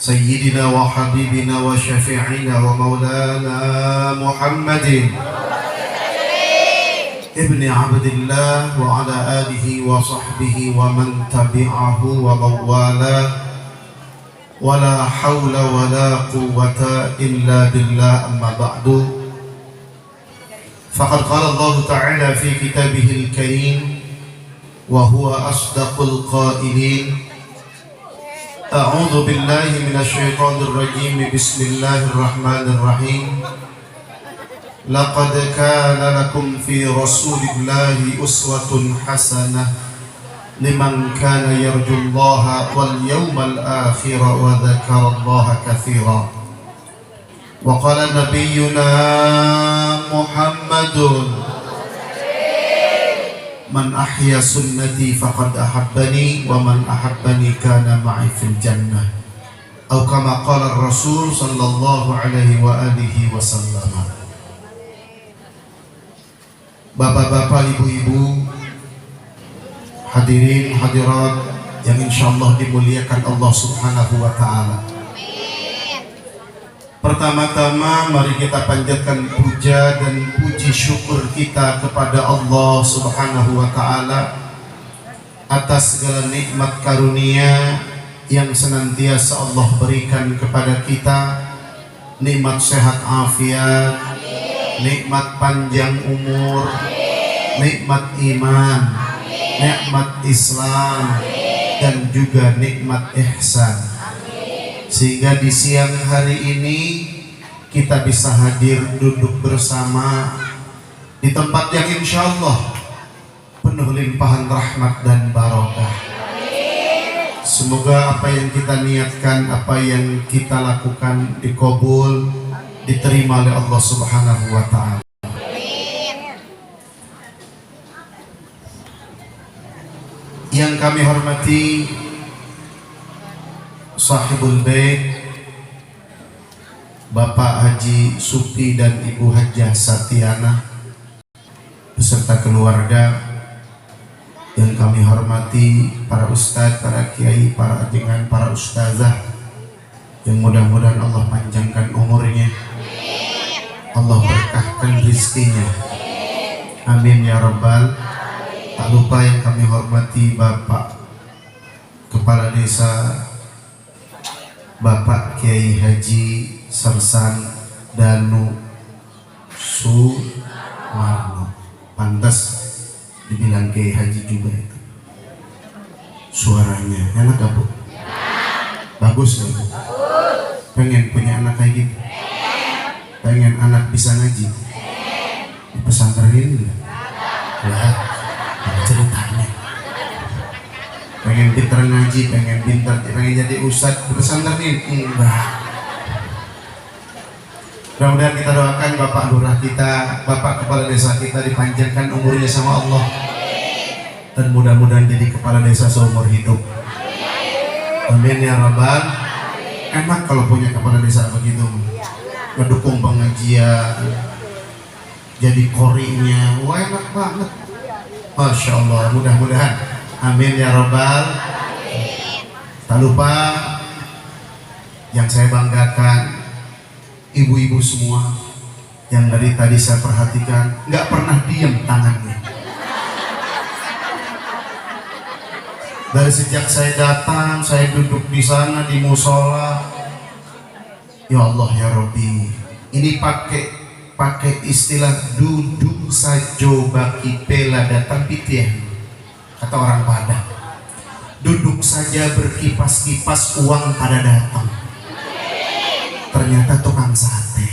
سيدنا وحبيبنا وشفيعنا ومولانا محمد ابن عبد الله وعلى آله وصحبه ومن تبعه ومن والاه ولا حول ولا قوة إلا بالله. أما بعد، فقد قال الله تعالى في كتابه الكريم وهو أصدق القائلين: أعوذ بالله من الشيطان الرجيم، بسم الله الرحمن الرحيم. لقد كان لكم في رسول الله أسوة حسنة لمن كان يرجو الله واليوم الآخر وذكر الله كثيرا. وقال نبينا محمد: من أحيا سنتي فقد أحبني ومن أحبني كان معي في الجنة، أو كما قال الرسول صلى الله عليه وآله وسلم. Bapak-bapak, ibu-ibu, hadirin hadirat yang insyaallah dimuliakan Allah Subhanahu wa Ta'ala. Pertama-tama mari kita panjatkan puja dan puji syukur kita kepada Allah Subhanahu wa Ta'ala atas segala nikmat karunia yang senantiasa Allah berikan kepada kita, nikmat sehat afiat, nikmat panjang umur, nikmat iman, nikmat Islam, dan juga nikmat ihsan. Sehingga di siang hari ini kita bisa hadir duduk bersama di tempat yang insya Allah penuh limpahan rahmat dan barokah. Semoga apa yang kita niatkan, apa yang kita lakukan dikabul, diterima oleh Allah Subhanahu wa Ta'ala. Yang kami hormati Sahibul Bait, Bapak Haji Supti dan Ibu Hajah Satiana beserta keluarga. Yang kami hormati para ustadz, para kiai, para ajengan, para ustazah, yang mudah-mudahan Allah panjangkan umurnya, Allah berkahkan rizkinya, amin ya rabbal. Tak lupa yang kami hormati Bapak Kepala Desa, Bapak Kiai Haji Sersan Danu Sumarno. Pantas dibilang Kiai Haji juga itu. Suaranya enak gak Bu? Bagus gak Bu? Pengen punya anak kayak gitu? Pengen anak bisa ngaji? Di pesantren ini gak? Lah, ceritanya pengen pintar ngaji, pengen jadi ustadz di pesantren ini? Enggak. Mudah-mudahan kita doakan Bapak Lurah kita, Bapak Kepala Desa kita dipanjangkan umurnya sama Allah, dan mudah-mudahan jadi kepala desa seumur hidup, amin ya rabbal. Enak kalau punya kepala desa begitu, ngedukung pengajian, jadi korinya, wah enak banget, masya Allah. Mudah-mudahan, amin ya rabbal. Tak lupa yang saya banggakan, ibu-ibu semua yang dari tadi saya perhatikan nggak pernah diam tangannya. Dari sejak saya datang, saya duduk di sana di musola. Ya Allah ya Rabbi, ini pakai istilah duduk sajo baki pela datang pitian, kata orang Padang. Duduk saja berkipas-kipas uang pada datang. Ternyata tukang sate.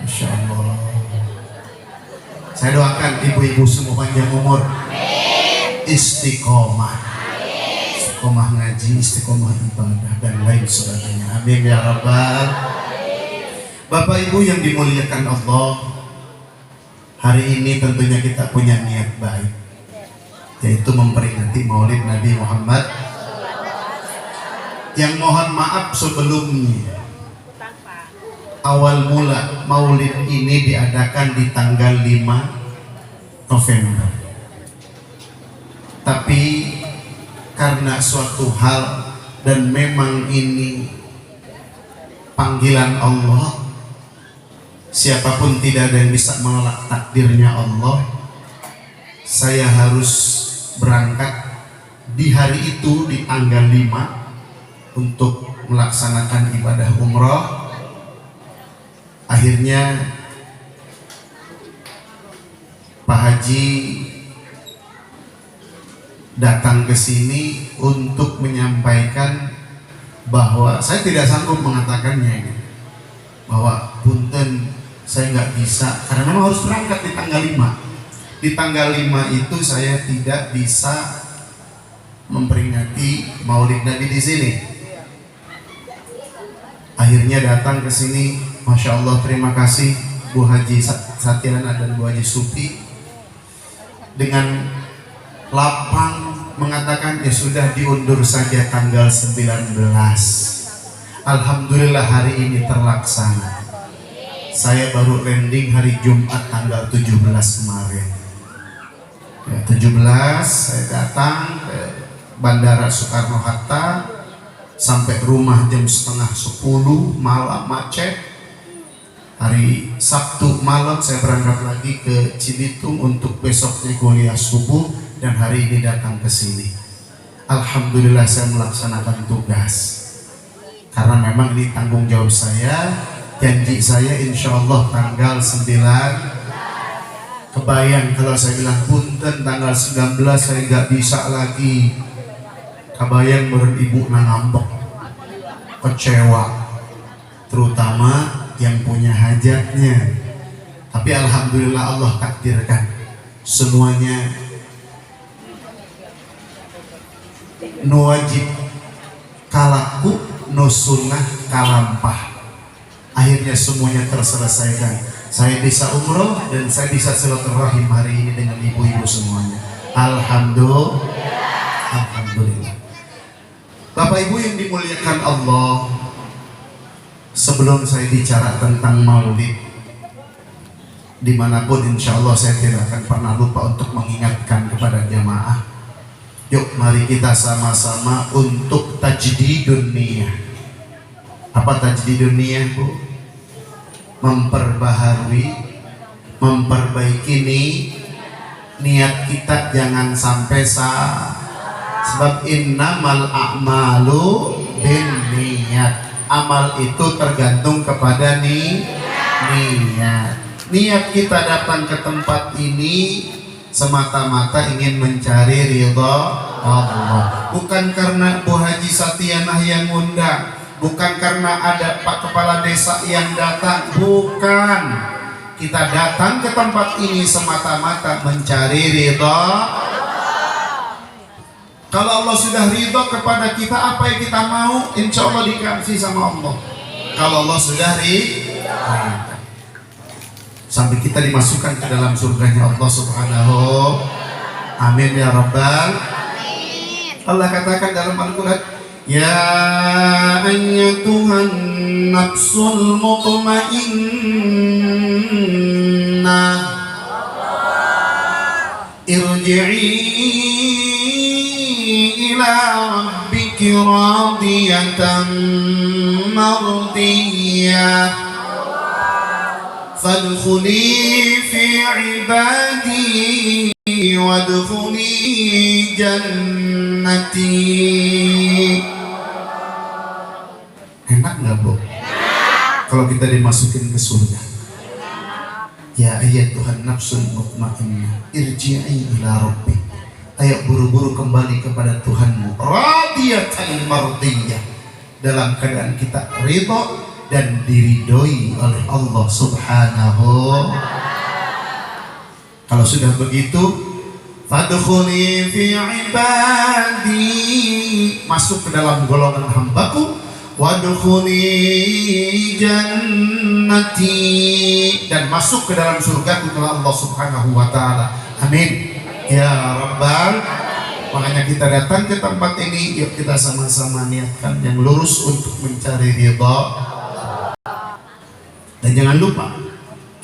Masya Allah. Saya doakan ibu-ibu semua panjang umur, istiqomah, istiqomah ngaji, istiqomah ibadah, dan lain sebagainya, amin ya rabbal. Bapak Ibu yang dimuliakan Allah, hari ini tentunya kita punya niat baik, yaitu memperingati Maulid Nabi Muhammad. Yang mohon maaf sebelumnya, awal mula Maulid ini diadakan di tanggal 5 November. Tapi karena suatu hal dan memang ini panggilan Allah. Siapapun tidak ada yang bisa menolak takdirnya Allah. Saya harus berangkat di hari itu, di tanggal 5, untuk melaksanakan ibadah umrah. Akhirnya Pak Haji datang ke sini untuk menyampaikan bahwa saya tidak sanggup mengatakannya ini, bahwa punten saya nggak bisa karena memang harus berangkat di tanggal 5. Di tanggal 5 itu saya tidak bisa memperingati Maulid Nabi di sini. Akhirnya datang ke sini, Masya Allah, terima kasih Bu Haji Satyana dan Bu Haji Supi dengan lapang mengatakan ya sudah diundur saja tanggal 19. Alhamdulillah hari ini terlaksana. Saya baru landing hari Jumat tanggal 17 kemarin. Ya, 17 saya datang ke Bandara Soekarno-Hatta, sampai rumah jam setengah 10 malam macet. Hari Sabtu malam saya berangkat lagi ke Cibitung untuk besoknya kuliah subuh, dan hari ini datang ke sini. Alhamdulillah saya melaksanakan tugas karena memang ini tanggung jawab saya. Janji saya insya Allah tanggal 9. Kebayang kalau saya bilang punten tanggal 19 saya nggak bisa lagi. Kebayang meren ibu ngambek, kecewa, terutama yang punya hajatnya. Tapi alhamdulillah Allah takdirkan semuanya no wajib kalaku no sunnah kalampah. Akhirnya semuanya terselesaikan. Saya bisa umroh dan saya bisa silaturahim hari ini dengan ibu-ibu semuanya. Alhamdulillah. Alhamdulillah. Bapak Ibu yang dimuliakan Allah, sebelum saya bicara tentang Maulid, dimanapun insya Allah saya tidak akan pernah lupa untuk mengingatkan kepada jamaah. Yuk mari kita sama-sama untuk tajdidun niyah. Apa tajdidun niyah, Bu? Memperbaharui, memperbaiki niat kita, jangan sampai salah. Sebab innamal a'malu binniyat. Amal itu tergantung kepada niat. Niat kita datang ke tempat ini semata-mata ingin mencari ridha Allah, bukan karena Bu Haji Satyana yang ngundang, bukan karena ada Pak Kepala Desa yang datang, bukan. Kita datang ke tempat ini semata-mata mencari ridha. Kalau Allah sudah ridha kepada kita, apa yang kita mau insya Allah dikasih sama Allah. Kalau Allah sudah ridha, sampai kita dimasukkan ke dalam surganya Allah Subhanahu. Amin ya Rabbal. Allah katakan dalam Al-Quran, ya ayyatuhan nafsul mutmainnah irji'i ila rabbiki radiyatan mardiyah fadkhuli fi ibadi wadkhuli jannati. Enak nggak, Bu? Kalau kita dimasukin ke surga. Ya ayyatuhan nafsul mutmainnah irji'i ila rabbi. Ayo buru-buru kembali kepada Tuhanmu. Radiyatan mardiyah. Dalam keadaan kita ridha dan diridhoi oleh Allah Subhanahu. Kalau sudah begitu, fadkhuli fi ibadi, masuk ke dalam golongan hambaku, wadkhuli jannati, dan masuk ke dalam surgaku kepada Allah Subhanahu wa taala. Amin ya Rabbal. Makanya kita datang ke tempat ini, yuk kita sama-sama niatkan yang lurus untuk mencari ridha. Dan jangan lupa,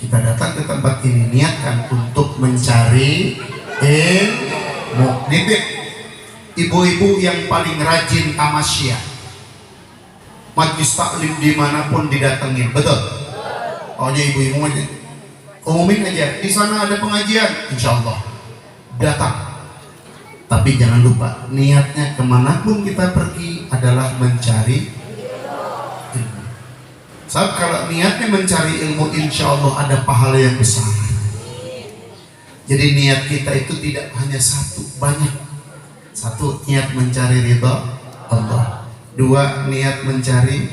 kita datang ke tempat ini niatkan untuk mencari ilmu. Ibu-ibu yang paling rajin tamasya, Majlis taklim dimanapun didatengin, betul? Oh ya ibu-ibu aja, umumin aja. Di sana ada pengajian, insya Allah datang. Tapi jangan lupa niatnya kemanapun kita pergi adalah mencari ilmu. Sebab kalau niatnya mencari ilmu, insya Allah ada pahala yang besar. Jadi niat kita itu tidak hanya satu, banyak. Satu, niat mencari ridha Allah. Dua, niat mencari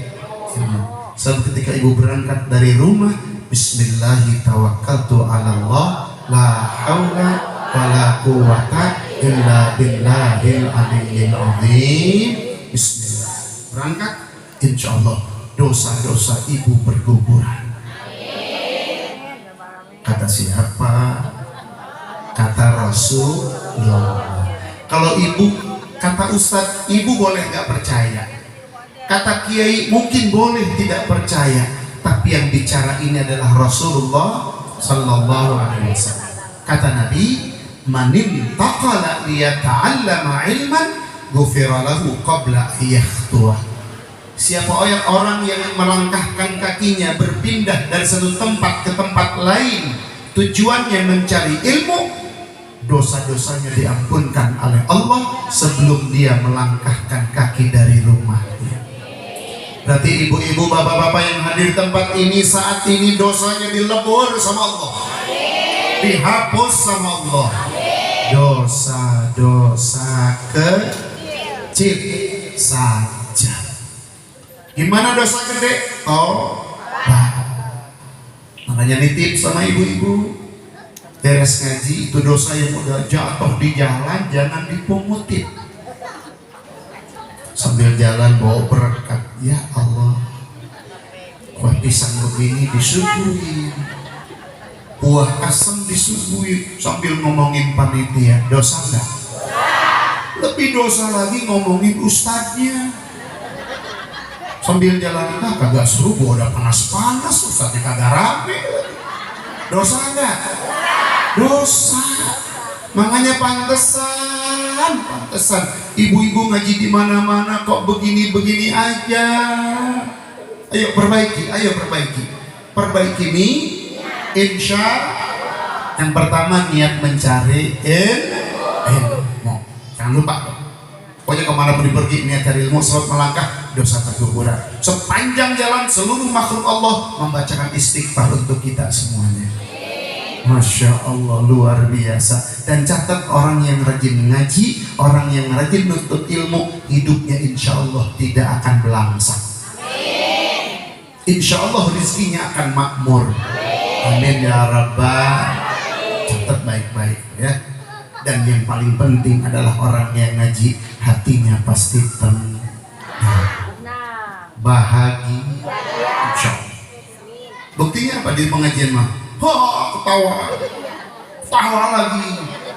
ilmu. Sebab ketika ibu berangkat dari rumah, Bismillahi tawakkaltu ala Allah, la haula wa la quwata illa billahil aliyyil azim. Bismillah. Berangkat, insya Allah dosa-dosa ibu berguguran. Kata siapa? Kata Rasulullah. Kalau ibu, kata Ustadz, ibu boleh nggak percaya. Kata Kiai mungkin boleh tidak percaya. Tapi yang bicara ini adalah Rasulullah Sallallahu Alaihi Wasallam. Kata Nabi, manim taqala liyata'allama ilman ghufira lahu qabla yakhtuwa. Siapa orang yang melangkahkan kakinya berpindah dari satu tempat ke tempat lain, tujuannya mencari ilmu, dosa-dosanya diampunkan oleh Allah sebelum dia melangkahkan kaki dari rumahnya. Berarti ibu-ibu, bapak-bapak yang hadir di tempat ini saat ini dosanya dilebur sama Allah, dihapus sama Allah. Dosa-dosa kecil saja. Gimana dosa gede? Makanya nitip sama ibu-ibu, beres ngaji itu dosa yang udah jatuh di jalan jangan dipungutin. Sambil jalan bawa berkat, ya Allah, kue pisang begini disuguhin, buah asam disuguhin, sambil ngomongin panitia, dosa enggak? Lebih dosa lagi ngomongin ustadznya. Sambil jalan, kagak seru, gua udah panas-panas, ustadznya kagak rame. Dosa enggak? Dosa. Makanya pantesan ibu-ibu ngaji di mana-mana kok begini-begini aja. Ayo perbaiki nih. Insya yang pertama niat mencari ilmu. Jangan lupa. Pokoknya kemana pun pergi niat cari ilmu, sebab melangkah dosa terguguran. Sepanjang jalan seluruh makhluk Allah membacakan istighfar untuk kita semuanya. Masya Allah, luar biasa. Dan catat, orang yang rajin ngaji, orang yang rajin nuntut ilmu, hidupnya insya Allah tidak akan belangsak. Insya Allah rizkinya akan makmur. Amin ya Rabbal. Catat baik-baik ya. Dan yang paling penting adalah orang yang ngaji, hatinya pasti tenang, bahagia. Insya Allah. Buktinya apa di pengajian mah?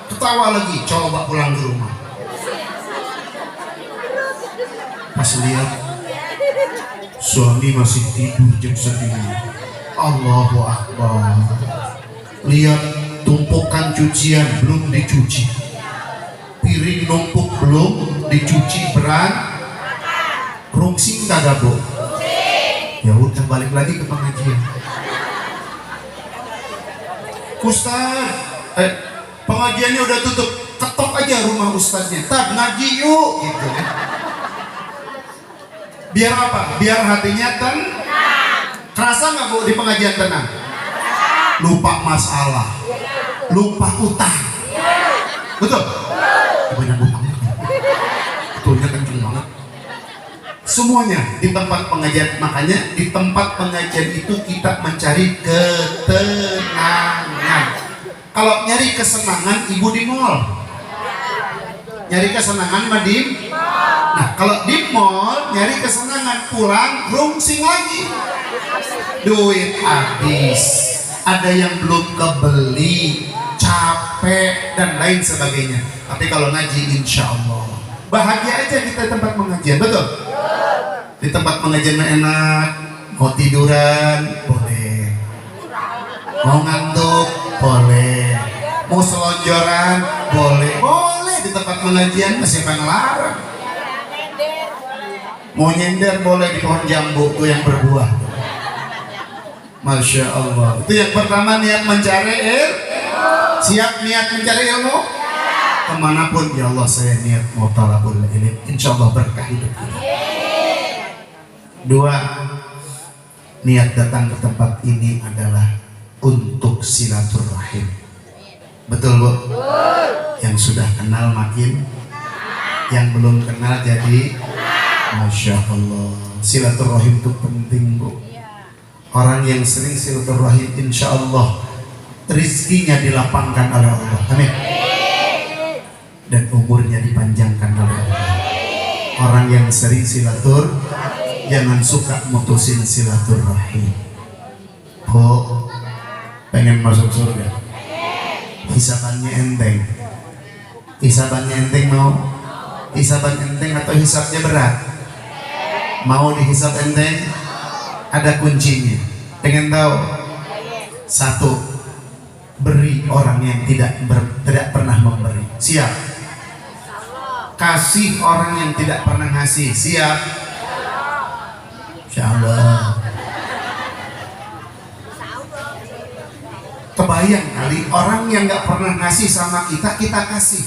Ketawa lagi, coba pulang ke rumah. Pas lihat suami masih tidur jam 9. Allahu Akbar. Lihat tumpukan cucian belum dicuci, piring numpuk belum dicuci, rungsing kagak bu? Ya udah balik lagi ke pengajian. Ustaz, pengajiannya udah tutup, ketok aja rumah ustaznya, tak ngaji yuk gitu ya. Biar apa? Biar hatinya tenang. Kerasa nggak bu di pengajian tenang? Lupa masalah, lupa utang. Betul? Banyak utang. Betulnya kenceng banget. Semuanya di tempat pengajian. Makanya di tempat pengajian itu kita mencari ketenangan. Kalau nyari kesenangan, ibu di mall. Nyari kesenangan mah di mall. Nah kalau di mall nyari kesenangan, pulang rungsing lagi, duit habis, ada yang belum kebeli, capek dan lain sebagainya. Tapi kalau ngaji insya Allah bahagia aja kita di tempat pengajian. Betul? Di tempat pengajian enak, mau tiduran boleh, mau ngantuk boleh, mau selonjoran boleh di tempat pengajian, masih apa yang larang? Mau nyender boleh di pohon jambu tuh yang berbuah. Masya Allah. Itu yang pertama, niat mencari ilmu. Siap niat mencari ilmu? Kemanapun, ya Allah saya niat mau talabul ilmu. Insya Allah berkah hidup kita. Dua, niat datang ke tempat ini adalah untuk silaturahim. Betul Bu? Yang sudah kenal makin, yang belum kenal jadi. Masya Allah, silaturahim itu penting Bu. Orang yang sering silaturahim, insya Allah rizkinya dilapangkan oleh Allah. Amin. Dan umurnya dipanjangkan oleh Allah. Orang yang sering silatur, jangan suka mutusin silaturahim. Oh, pengen masuk surga? Hisabannya enteng. Hisabannya enteng mau? Hisaban enteng atau hisabnya berat? Mau dihisab enteng? Ada kuncinya. Pengen tahu? Satu, beri orang yang tidak pernah memberi. Siap? Kasih orang yang tidak pernah ngasih. Siap? Insyaallah. Kebayang kali orang yang nggak pernah ngasih sama kita, kita kasih.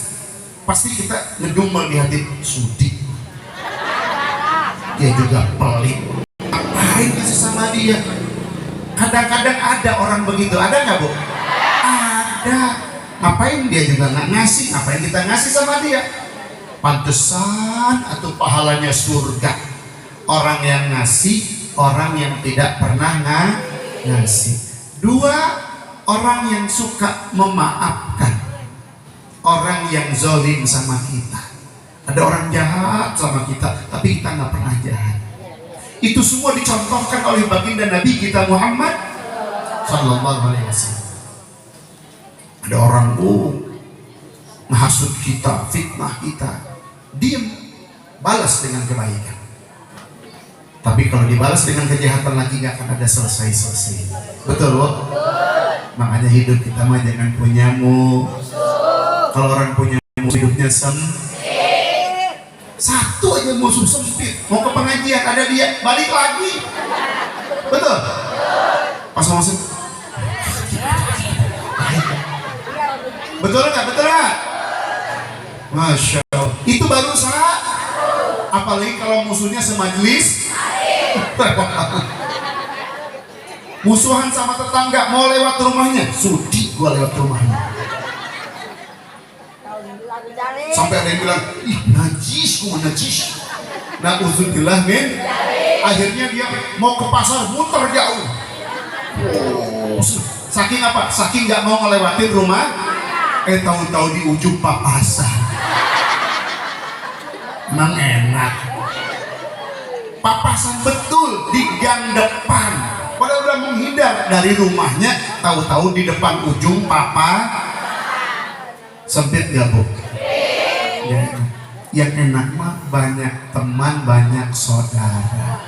Pasti kita ngedumel di hati, sudi. Dia juga pelit. Ngapain kasih sama dia? Kadang-kadang ada orang begitu, ada nggak Bu? Ada. Ngapain dia juga nggak ngasih? Ngapain kita ngasih sama dia? Pantesan atau pahalanya surga. Orang yang ngasih, orang yang tidak pernah ngasih. Dua, orang yang suka memaafkan. Orang yang zalim sama kita. Ada orang jahat sama kita, tapi kita nggak pernah jahat. Itu semua dicontohkan oleh baginda Nabi kita Muhammad Sallallahu Alaihi Wasallam. Ada orang menghasut kita, fitnah kita, diam, balas dengan kebaikan. Tapi kalau dibalas dengan kejahatan lagi nggak akan ada selesai. Betul Bu? Makanya hidup kita mah jangan punya Kalau orang punya hidupnya satu aja musuh sempit. Mau ke pengajian ada dia, balik lagi. Betul? Pas masuk. Betul nggak? Betul nggak? Masya Allah. Itu baru saat. Apalagi kalau musuhnya semajelis. Musuhan sama tetangga, mau lewat rumahnya, sudi gua lewat rumahnya. Sampai ada yang bilang, ih najis, gua najis. Na'udzubillah min. Akhirnya dia mau ke pasar, muter jauh. Saking apa? Saking nggak mau ngelewatin rumah. Tahu-tahu di ujung papasan. Emang enak. Papasan betul di gang depan. Padahal udah menghindar dari rumahnya, tahu-tahu di depan ujung sempit gak Bu? Ya. Yang enak mah banyak teman, banyak saudara.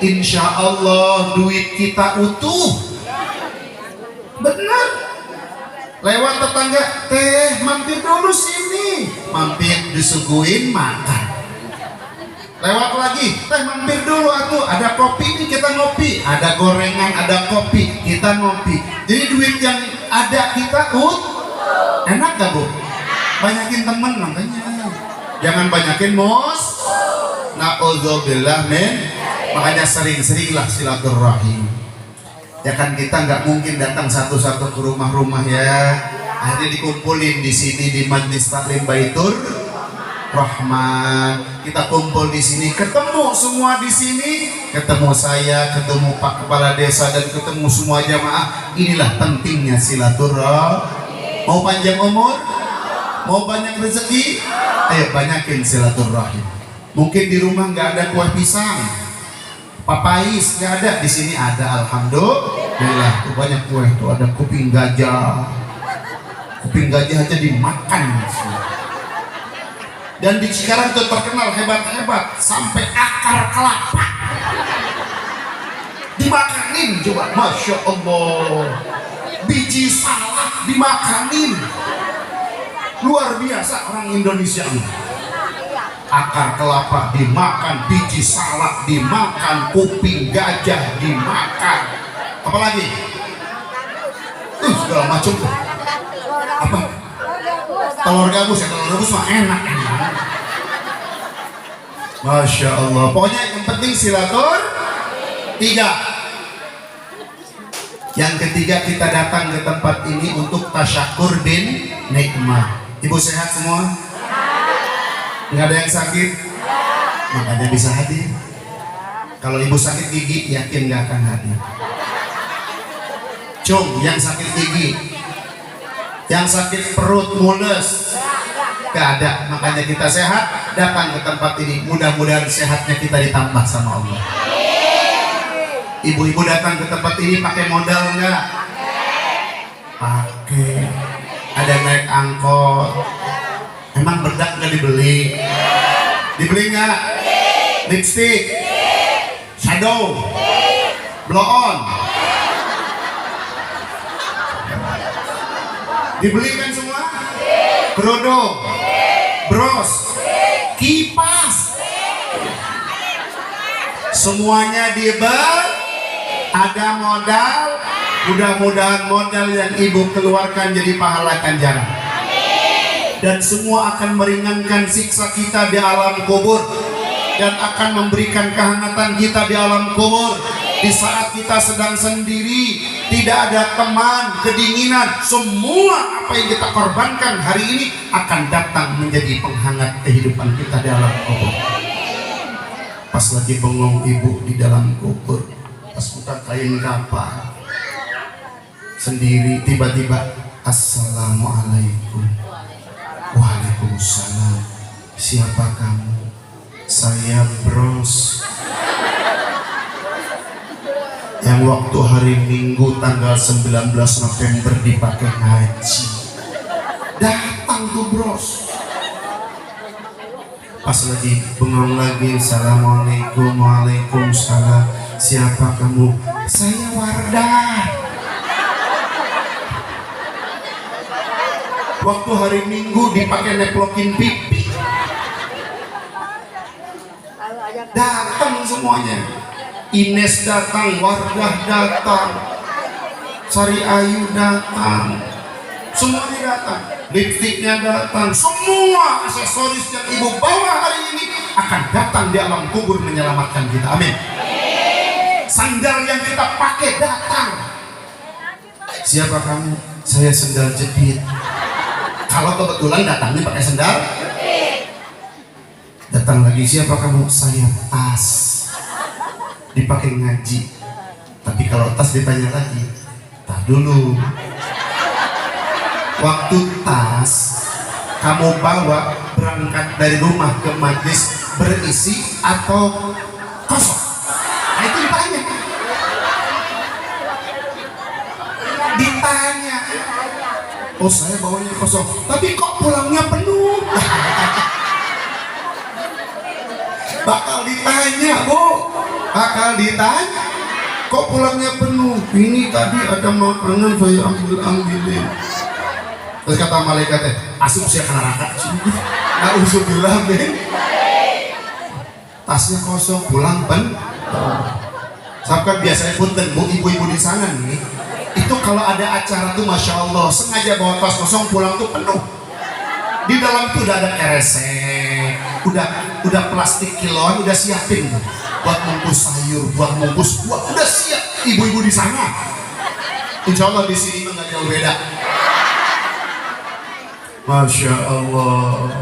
Insya Allah duit kita utuh. Benar. Lewat tetangga, teh mampir dulu sini. Mampir disuguhin makan. Lewat lagi, teh mampir dulu atuh, ada kopi nih kita ngopi, ada gorengan, ada kopi, kita ngopi. Jadi duit yang ada kita enak gak Bu? Banyakin temen makanya. Jangan banyakin na'udzubillah min. Makanya sering-seringlah silaturahim. Ya kan kita nggak mungkin datang satu-satu ke rumah-rumah ya. Akhirnya dikumpulin di sini di Majlis Taklim Baitur Rahman. Kita kumpul di sini, ketemu semua di sini, ketemu saya, ketemu Pak Kepala Desa dan ketemu semua jamaah. Inilah pentingnya silaturahim. Mau panjang umur, mau banyak rezeki, ayo banyakin silaturahim. Mungkin di rumah nggak ada kuah pisang, papais nggak ada, di sini ada, alhamdulillah. Tuh banyak kue, tuh ada kuping gajah aja dimakan. Dan di Cikarang itu terkenal hebat-hebat sampai akar kelapa dimakanin, coba, masya Allah. Biji salak dimakanin, luar biasa orang Indonesia ini. akar kelapa dimakan, biji salak dimakan, kuping gajah dimakan, apalagi segala macam. Apa? Telur gabus ya, telur gabus mah enak. Masya Allah. Pokoknya yang penting tiga. Yang ketiga, kita datang ke tempat ini untuk tasyakur bin nikmah. Ibu sehat semua? Nggak ada yang sakit? Makanya bisa hadir. Kalau ibu sakit gigi, yakin nggak akan hadir. Cung, yang sakit gigi, yang sakit perut, mules, nggak ada. Makanya kita sehat, datang ke tempat ini. Mudah-mudahan sehatnya kita ditambah sama Allah. Ibu-ibu datang ke tempat ini pakai modal nggak? Pakai. Ada naik angkot. Emang bedak nggak dibeli? Dibeli nggak? Lipstick, shadow, blow on. Dibelikan semua? Kerudung, bros, kipas, semuanya dibeli. Ada modal, mudah-mudahan modal yang ibu keluarkan jadi pahala ganjaran. Dan semua akan meringankan siksa kita di alam kubur, dan akan memberikan kehangatan kita di alam kubur. Di saat kita sedang sendiri, tidak ada teman, kedinginan, semua apa yang kita korbankan hari ini akan datang menjadi penghangat kehidupan kita di alam kubur. Pas lagi bengong ibu di dalam kubur, pas buka kain kafan sendiri, tiba-tiba assalamualaikum. Waalaikumsalam. Siapa kamu? Saya bros yang waktu hari Minggu tanggal 19 November dipakai haji. Datang tuh bros. Pas lagi bengong lagi, assalamualaikum. Waalaikumsalam. Siapa kamu? Saya Wardah. Waktu hari Minggu dipakai neplokin pipi. Datang semuanya. Ines datang, Wardah datang, Sari Ayu datang, semuanya datang. Lipstiknya datang, semua aksesoris yang ibu bawa hari ini akan datang di alam kubur menyelamatkan kita. Amin. Sandal yang kita pakai datang. Siapa kamu? Saya sendal jepit. Kalau kebetulan datangnya pakai sendal, datang lagi. Siapa kamu? Saya tas, dipakai ngaji. Tapi kalau tas ditanya lagi, tak dulu. Waktu tas kamu bawa berangkat dari rumah ke majlis berisi atau kosong? Nah, itu ditanya. Ditanya. Oh, saya bawanya kosong, tapi kok pulangnya penuh? Bakal ditanya, Bu. Bakal ditanya. Kok pulangnya penuh? Ini tadi ada makanan saya ambilin. Terus kata malaikatnya, asup saya ke neraka. Nah, usul bilang deh. Tasnya kosong, pulang penuh. Sampai biasanya pun Bu, ibu-ibu di sana nih, itu kalau ada acara tuh masya Allah sengaja bawa tas kosong, pulang tuh penuh. Di dalam tuh udah ada keresek, udah plastik kiloan, udah siapin tuh buat bungkus sayur, buat bungkus buah, udah siap ibu-ibu di sana. Insya Allah di sini nggak jauh beda. Masya Allah.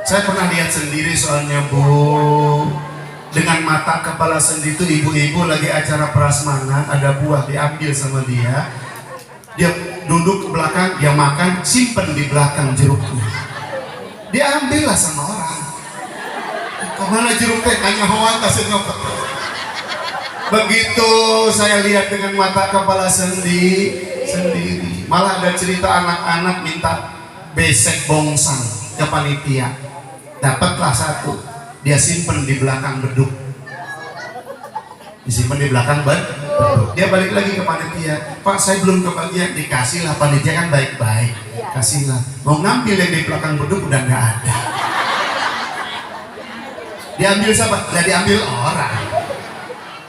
Saya pernah lihat sendiri soalnya Bu, dengan mata kepala sendiri itu ibu-ibu lagi acara prasmanan, ada buah diambil sama dia duduk ke belakang, dia makan, simpen di belakang jeruknya, dia ambillah sama orang. Kemana jeruknya? Tanya hawan tasnya. Begitu saya lihat dengan mata kepala sendiri. Malah ada cerita anak-anak minta besek bongsang ke panitia, dapatlah satu, dia simpen di belakang beduk, disimpan di belakang beduk. Dia balik lagi ke panitia, Pak saya belum kebagian. Dikasihlah, panitia kan baik-baik, kasihlah. Mau ngambil yang di belakang beduk udah nggak ada. Diambil siapa? Nggak diambil orang.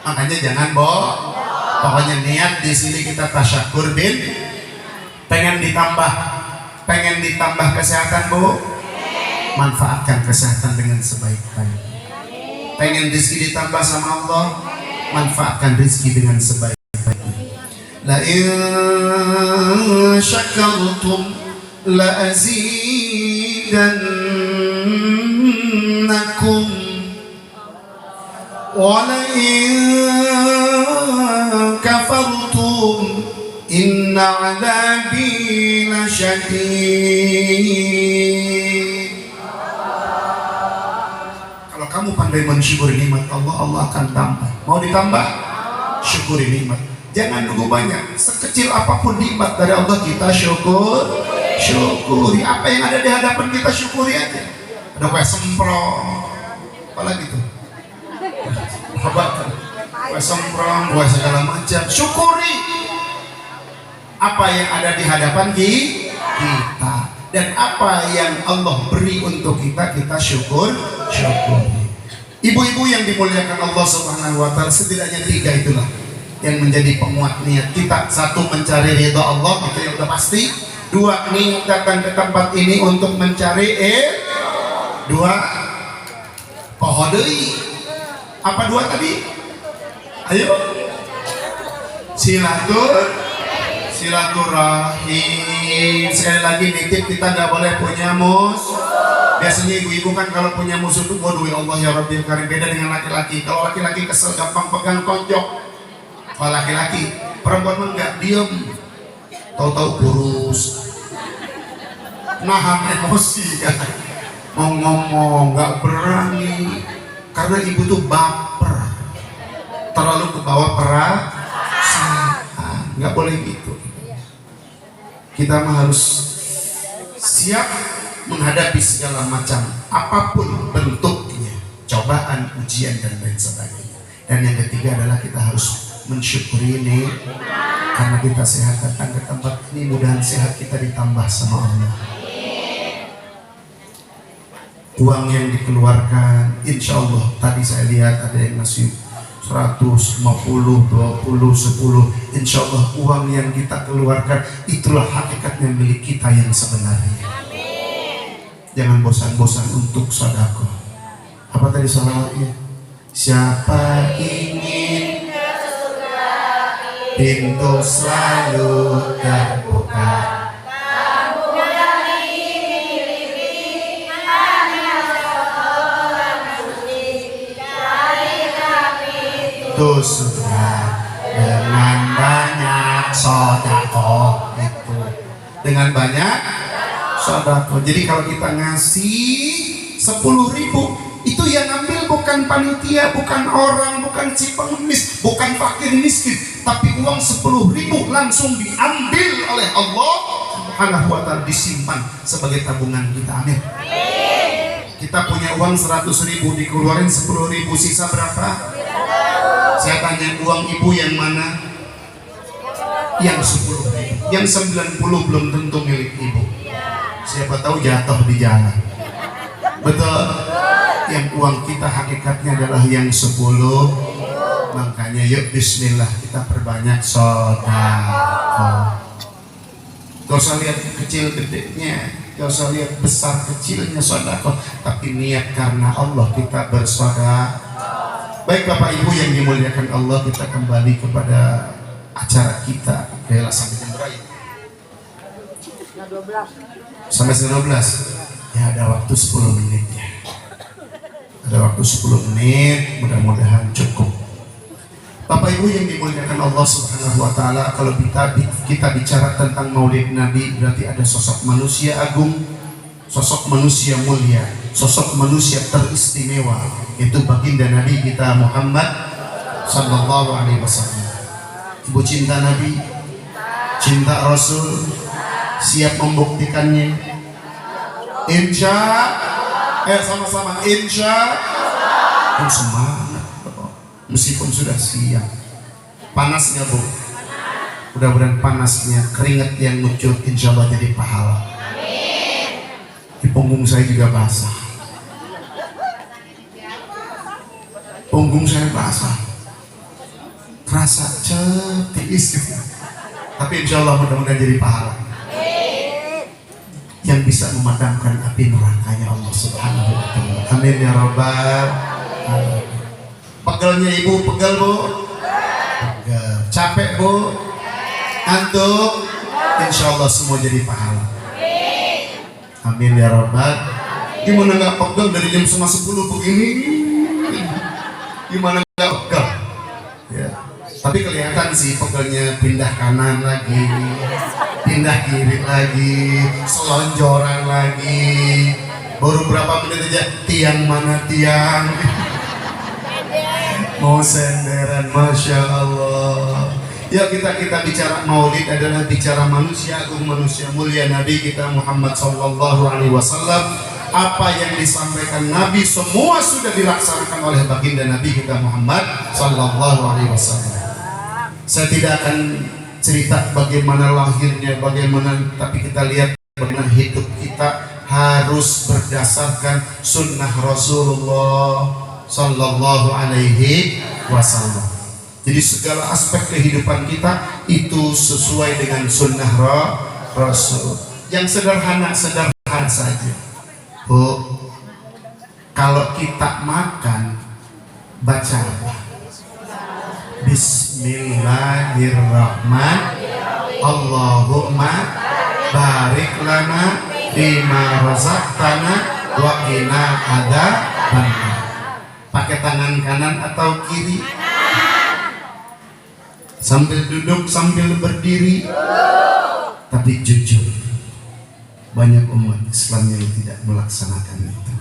Makanya jangan bohong. Pokoknya niat di sini kita tasyakur bin. Pengen ditambah kesehatan bu. Manfaatkan kesehatan dengan sebaik-baiknya. Pengen rezeki ditambah sama Allah, manfaatkan rezeki dengan sebaik-baiknya. La in syakartum la azidannakum wa la in kafartum inna 'adzabi lasyadid. Kalau kamu pandai mensyukuri nikmat Allah, Allah akan tambah. Mau ditambah? Syukuri nikmat. Jangan nunggu banyak. Sekecil apapun nikmat dari Allah kita syukuri. Apa yang ada di hadapan kita syukuri aja. Ada kue semprong, apalagi tuh. Kue semprong, kue segala macam. Syukuri apa yang ada di hadapan kita. Dan apa yang Allah beri untuk kita, kita syukuri. Ibu-ibu yang dimuliakan Allah Subhanahu wa Ta'ala, setidaknya 3 itulah yang menjadi penguat niat kita. 1, mencari ridha Allah, itu yang udah pasti. 2, niat datang ke tempat ini untuk mencari 2, pohodei. Apa 2 tadi? Ayo, silaturahim. Sekali lagi nitip, kita nggak boleh punya Biasanya ibu-ibu kan kalau punya musuh tuh, waduh ya Allah ya Rabbi karim. Beda dengan laki-laki. Kalau laki-laki kesel gampang pegang tonjok. Kalau laki-laki, perempuan mah nggak diem, tahu-tahu kurus, nahan emosi kan, mau ngomong nggak berani, karena ibu tuh baper, terlalu kebawa perasaan. Nggak boleh gitu. Kita mah harus siap menghadapi segala macam, apapun bentuknya, cobaan, ujian dan lain sebagainya. Dan yang ketiga adalah kita harus mensyukuri ini, karena kita sehat datang ke tempat ini, mudahan sehat kita ditambah sama Allah. Uang yang dikeluarkan, insya Allah tadi saya lihat ada yang ngasih 100, 50, 20, 10. Insya Allah uang yang kita keluarkan itulah hakikatnya milik kita yang sebenarnya. Jangan bosan-bosan untuk sedekah. Apa tadi salawatnya? Siapa ingin pintu selalu terbuka, itu sudah dengan banyak sedekah itu. Dengan banyak sedekah. Jadi kalau kita ngasih 10.000, itu yang ngambil bukan panitia, bukan orang, bukan si pengemis, bukan fakir miskin, tapi uang 10.000 langsung diambil oleh Allah Subhanahu wa Ta'ala, disimpan sebagai tabungan kita. Amin. Kita punya uang 100.000, dikeluarin 10.000, sisa berapa? Saya tanya, uang ibu yang mana? Yang 10.000, yang 90 belum tentu milik ibu. Siapa tahu jatuh di jalan. Betul. Yang uang kita hakikatnya adalah yang 10. Makanya yuk bismillah kita perbanyak sedekah. Gak usah lihat kecil gedenya, gak usah lihat besar kecilnya sedekah, tapi niat karena Allah kita bersedekah. Baik Bapak Ibu yang dimuliakan Allah, kita kembali kepada acara kita. Bela sampai jam berapa? Sampai 12. Ya ada waktu 10 menit ya. Ada waktu 10 menit, mudah-mudahan cukup. Bapak Ibu yang dimuliakan Allah Subhanahu wa Ta'ala, kalau kita bicara tentang Maulid Nabi, berarti ada sosok manusia agung, sosok manusia mulia, sosok manusia teristimewa, itu baginda Nabi kita Muhammad sallallahu alaihi wasallam. Ibu cinta Nabi, cinta Rasul, siap membuktikannya. Sama-sama insya Allah. Semangat, meskipun sudah siang. Panasnya Bu, mudah-mudahan panasnya, keringat yang muncul insya Allah jadi pahala. Di punggung saya juga basah. punggung saya basah, kerasa tiis gitu. Tapi insya Allah mudah-mudahan jadi pahala yang bisa memadamkan api nerakanya Allah Subhanahu wa Ta'ala. Amin ya Rabbal alamin. Pegelnya ibu, pegel bu? Pegel. Capek bu? Antum? Insya Allah semua jadi pahala. Amin ya Rabbal. Gimana nggak pegel dari jam 9:30 begini? Gimana nggak pegel? Ya. Tapi kelihatan sih pegelnya, pindah kanan lagi, pindah kiri lagi, selonjoran lagi. Baru berapa menit aja tiang mana tiang, mau senderan, masya Allah. Ya kita bicara maulid adalah bicara manusia agung, manusia mulia Nabi kita Muhammad Sallallahu Alaihi Wasallam. Apa yang disampaikan Nabi semua sudah dilaksanakan oleh baginda Nabi kita Muhammad Sallallahu Alaihi Wasallam. Saya tidak akan cerita bagaimana lahirnya, bagaimana, tapi kita lihat bagaimana hidup kita harus berdasarkan sunnah Rasulullah Sallallahu Alaihi Wasallam. Jadi segala aspek kehidupan kita itu sesuai dengan sunnah Rasul. Yang sederhana saja. Bu, kalau kita makan baca apa? Bismillahirrahmanirrahim. Allahumma barik lana bima razaqtana wa qina adzabannar. Pakai tangan kanan atau kiri? Sambil duduk, sambil berdiri. Tapi jujur, banyak umat Islam yang tidak melaksanakan itu.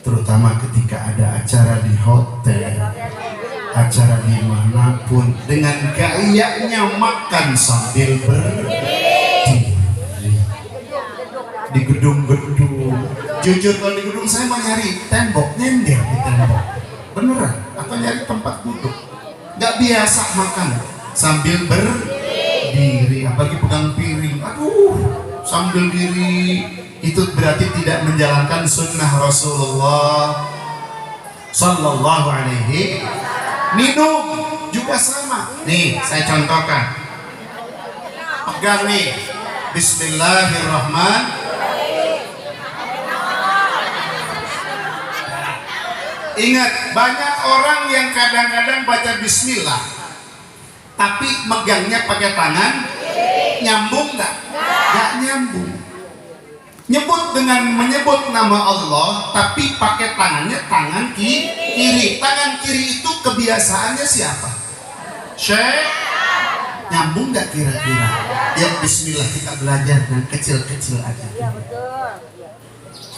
Terutama ketika ada acara di hotel, acara dimanapun, dengan gayanya makan sambil berdiri di gedung-gedung. Jujur kalau di gedung saya mau nyari tembok, nyender di tembok beneran, atau nyari tempat duduk. Gak biasa makan sambil berdiri, apalagi pegang piring, aduh, sambil diri. Itu berarti tidak menjalankan sunnah Rasulullah Sallallahu Alaihi. Minum juga sama. Nih, saya contohkan. Pegang nih. Bismillahirrahmanirrahim. Ingat, banyak orang yang kadang-kadang baca bismillah, tapi megangnya pakai tangan, nyambung nggak? Nggak nyambung. Menyebut nama Allah, tapi pakai tangannya tangan kiri. Tangan kiri itu kebiasaannya siapa? Syekh. Nyambung nggak kira-kira? Ya bismillah, kita belajar yang kecil-kecil aja.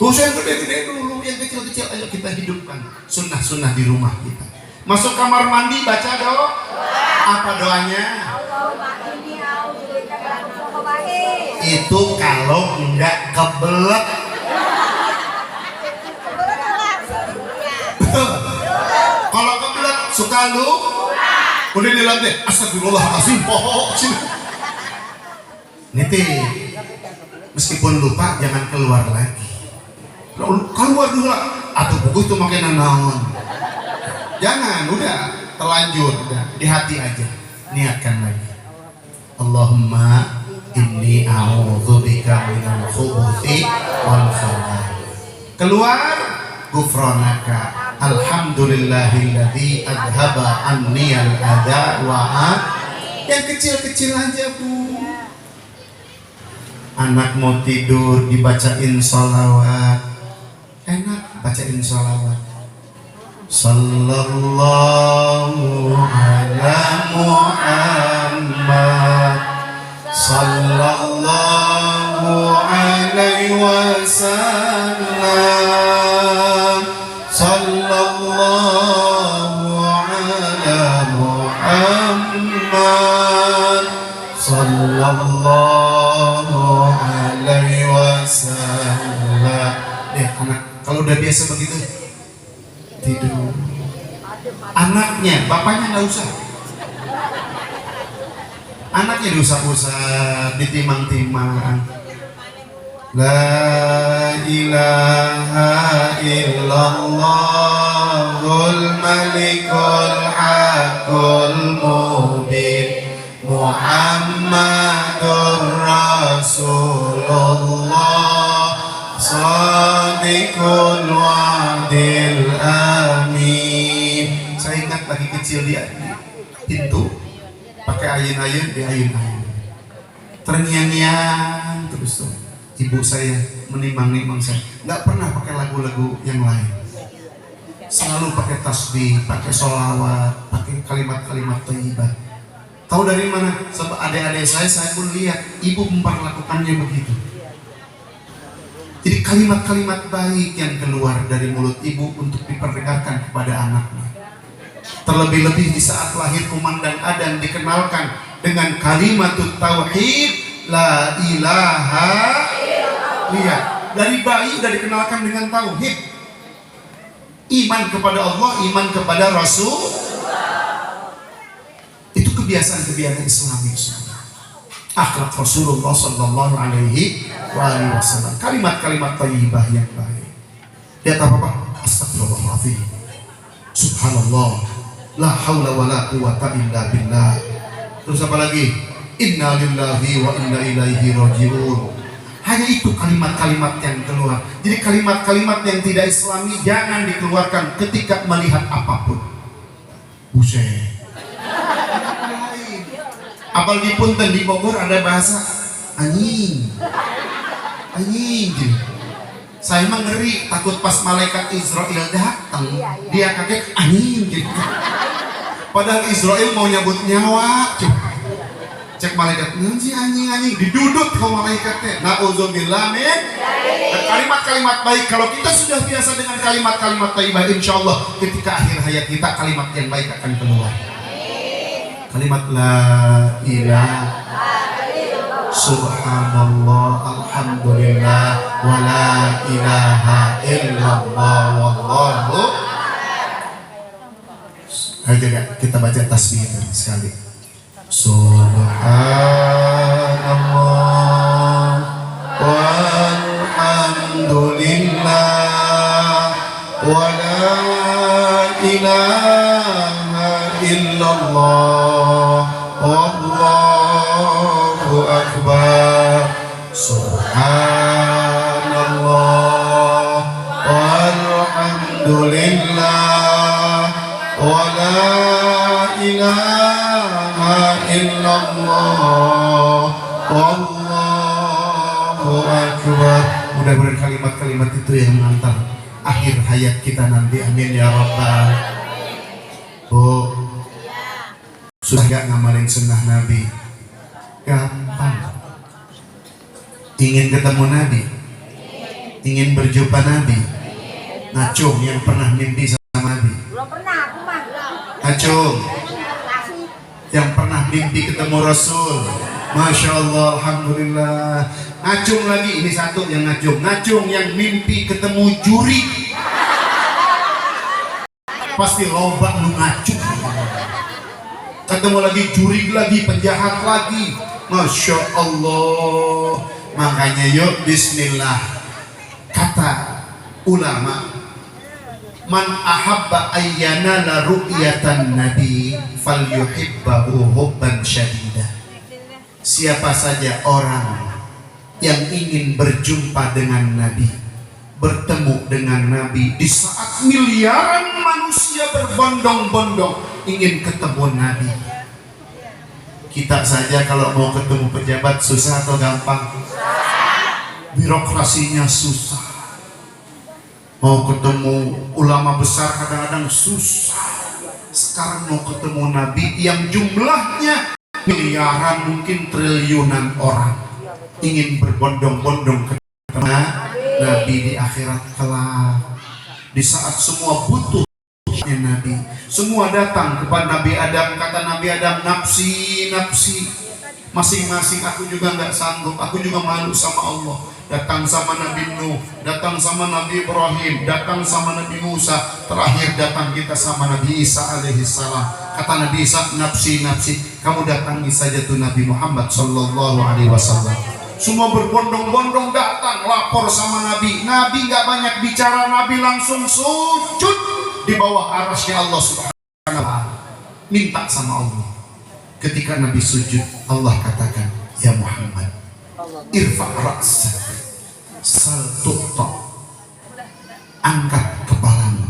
Yang gede-gede dulu, yang kecil-kecil ayo kita hidupkan. Sunnah-sunnah di rumah kita. Masuk kamar mandi baca doa. Apa doanya? Itu kalau enggak kebelet. Kalau kebelet suka lu udah dilatih astagfirullahaladzim pohon niti, meskipun lupa jangan keluar lagi. Keluar dulu atau buku itu makin naon, jangan, udah terlanjur, udah di hati aja, niatkan lagi. Allahumma inni a'udzubika minal khubuthi wal khaba'ith. Keluar, ghufranaka alhamdulillahilladzi adhaba anniyal adha wa yang kecil-kecil aja bu. Anak mau tidur dibacain sholawat, enak bacain sholawat. Sallallahu ala Muhammad sallallahu alaihi wasallam sallallahu ala Muhammad sallallahu alaihi wasallam. Anak kalau udah biasa begitu tidur. Anaknya, bapaknya nggak usah. Anaknya diusap-usap, ditimang-timang. La ilaha illallahul malikul haqqul mubin Muhammadur Rasulullah Shadiqul wa'dil amin. Saya ingat lagi kecil di pintu pakai ayun-ayun di ayun-ayun terngiang-ngiang terus tuh ibu saya menimang-nimang saya, nggak pernah pakai lagu-lagu yang lain, selalu pakai tasbih, pakai sholawat, pakai kalimat-kalimat thayyibah. Tahu dari mana? Sebab adik-adik saya pun lihat ibu memperlakukannya begitu. Jadi kalimat-kalimat baik yang keluar dari mulut ibu untuk diperdengarkan kepada anaknya. Terlebih-lebih di saat lahir kumandang Adam dikenalkan dengan kalimat tauhid la ilaha. Lihat, dari bayi sudah dikenalkan dengan tauhid. Iman kepada Allah, iman kepada Rasul. Itu kebiasaan-kebiasaan Islami. Akhlak Rasulullah sallallahu alaihi wasallam. Kalimat-kalimat thayyibah yang baik. Lihat apa? Astagfirullahaladzim. Subhanallah. La haula wala quwata illa billah. Terus apa lagi? Inna lillahi wa inna ilaihi raji'un. Hanya itu kalimat-kalimat yang keluar. Jadi kalimat-kalimat yang tidak Islami jangan dikeluarkan ketika melihat apapun. Buset. Apalagi punten di Bogor ada bahasa anjing. Anjing. Saya emang ngeri, takut pas malaikat Israel datang, dia kaget anjing gitu. Padahal Israel mau nyabut nyawa. Cek malaikat, nanti anjing didudut ke malaikatnya. Na'udzubillah min. Kalimat-kalimat baik. Kalau kita sudah biasa dengan kalimat-kalimat thayyibah, insya Allah ketika akhir hayat kita kalimat yang baik akan keluar. Kalimat la ilaha subhanallah alhamdulillah wa la ilaha illallah wallahu. Ayo kita baca tasbih sekali. Subhanallah walhamdulillah wa la ilaha illallah wallahu akbar. Subhanallah walhamdulillah wa la ilaha illallah wallahu akbar. Mudah-mudahan kalimat-kalimat itu yang mengantar akhir hayat kita nanti, amin ya rabbal. Bu, sudah gak ngamalin sunnah Nabi? Gampang. Ingin ketemu Nabi, ingin berjumpa Nabi. Ngacung yang pernah mimpi sama Nabi. Belum pernah aku mah. Ngacung yang pernah mimpi ketemu Rasul. Masya Allah, alhamdulillah. Ngacung lagi, ini satu yang ngacung. Ngacung yang mimpi ketemu juri. Pasti loba lu ngacung. Ketemu lagi juri lagi, penjahat lagi. Masya Allah. Makanya yuk bismillah. Kata ulama, man ahabba ayyana la ru'yatan nabi falyuhibbahu hubban syadida. Siapa saja orang yang ingin berjumpa dengan Nabi, bertemu dengan Nabi di saat miliaran manusia berbondong-bondong ingin ketemu Nabi. Kita saja kalau mau ketemu pejabat susah atau gampang? Birokrasinya susah. Mau ketemu ulama besar kadang-kadang susah. Sekarang mau ketemu Nabi yang jumlahnya miliaran, mungkin triliunan orang ingin berbondong-bondong ketemu Nabi di akhirat kelak. Di saat semua butuh Nabi, semua datang kepada Nabi Adam. Kata Nabi Adam, nafsi, nafsi, masing-masing aku juga nggak sanggup, aku juga malu sama Allah. Datang sama Nabi Nuh, datang sama Nabi Ibrahim, datang sama Nabi Musa, terakhir datang kita sama Nabi Isa alaihissalam. Kata Nabi Isa, nafsi, nafsi, kamu datangi saja tuh Nabi Muhammad sallallahu alaihi wasallam. Semua berbondong-bondong datang lapor sama Nabi. Nabi nggak banyak bicara, Nabi langsung sujud di bawah arasnya Allah Subhanahu wa Ta'ala. Minta sama Allah. Ketika Nabi sujud, Allah katakan, ya Muhammad, irfa' ra'sak, sal tu'ta, angkat kepalamu,